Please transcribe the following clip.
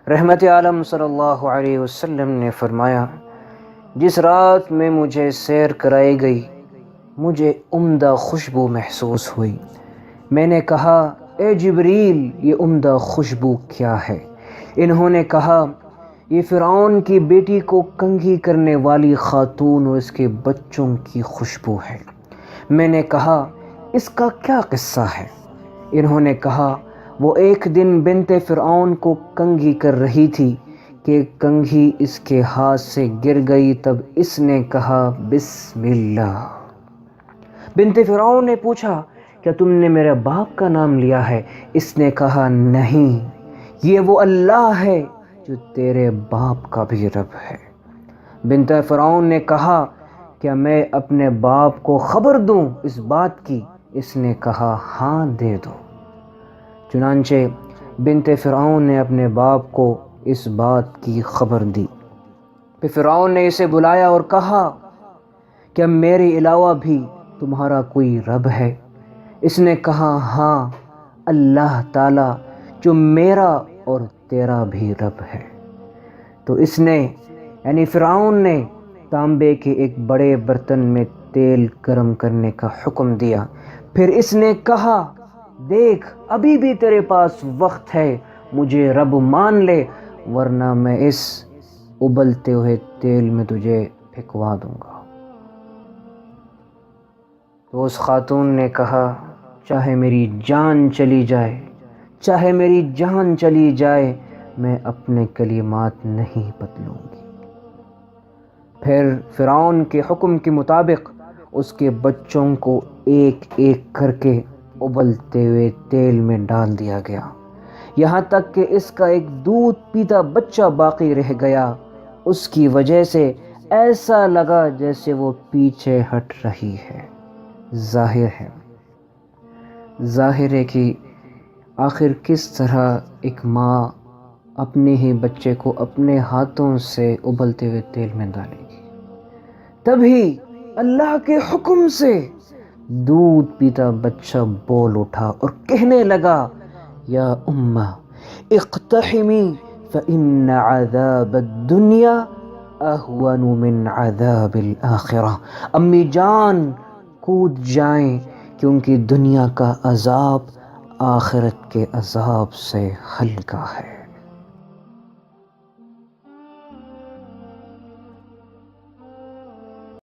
رحمت عالم صلی اللہ علیہ وسلم نے فرمایا، جس رات میں مجھے سیر کرائی گئی مجھے عمدہ خوشبو محسوس ہوئی۔ میں نے کہا، اے جبریل، یہ عمدہ خوشبو کیا ہے؟ انہوں نے کہا، یہ فرعون کی بیٹی کو کنگھی کرنے والی خاتون اور اس کے بچوں کی خوشبو ہے۔ میں نے کہا، اس کا کیا قصہ ہے؟ انہوں نے کہا، وہ ایک دن بنت فرعون کو کنگھی کر رہی تھی کہ کنگھی اس کے ہاتھ سے گر گئی، تب اس نے کہا بسم اللہ۔ بنت فرعون نے پوچھا، کیا تم نے میرے باپ کا نام لیا ہے؟ اس نے کہا، نہیں، یہ وہ اللہ ہے جو تیرے باپ کا بھی رب ہے۔ بنت فرعون نے کہا، کیا میں اپنے باپ کو خبر دوں اس بات کی؟ اس نے کہا، ہاں دے دو۔ چنانچہ بنت فرعون نے اپنے باپ کو اس بات کی خبر دی۔ پھر فرعون نے اسے بلایا اور کہا، کیا میرے علاوہ بھی تمہارا کوئی رب ہے؟ اس نے کہا، ہاں، اللہ تعالی جو میرا اور تیرا بھی رب ہے۔ تو اس نے یعنی فرعون نے تانبے کے ایک بڑے برتن میں تیل گرم کرنے کا حکم دیا۔ پھر اس نے کہا، دیکھ، ابھی بھی تیرے پاس وقت ہے، مجھے رب مان لے ورنہ میں اس ابلتے ہوئے تیل میں تجھے پھینکوا دوں گا۔ تو اس خاتون نے کہا، چاہے میری جان چلی جائے، چاہے میری جان چلی جائے، میں اپنے کلمات نہیں بدلوں گی۔ پھر فرعون کے حکم کے مطابق اس کے بچوں کو ایک ایک کر کے ابلتے ہوئے تیل میں ڈال دیا گیا، یہاں تک کہ اس کا ایک دودھ پیتا بچہ باقی رہ گیا۔ اس کی وجہ سے ایسا لگا جیسے وہ پیچھے ہٹ رہی ہے۔ ظاہر ہے کہ آخر کس طرح ایک ماں اپنے ہی بچے کو اپنے ہاتھوں سے ابلتے ہوئے تیل میں ڈالے گی۔ تبھی اللہ کے حکم سے دودھ پیتا بچہ بول اٹھا اور کہنے لگا، یا امہ اقتحمی فإن عذاب الدنیا اہون من عذاب الآخرہ۔ امی جان کود جائیں کیونکہ دنیا کا عذاب آخرت کے عذاب سے ہلکا ہے۔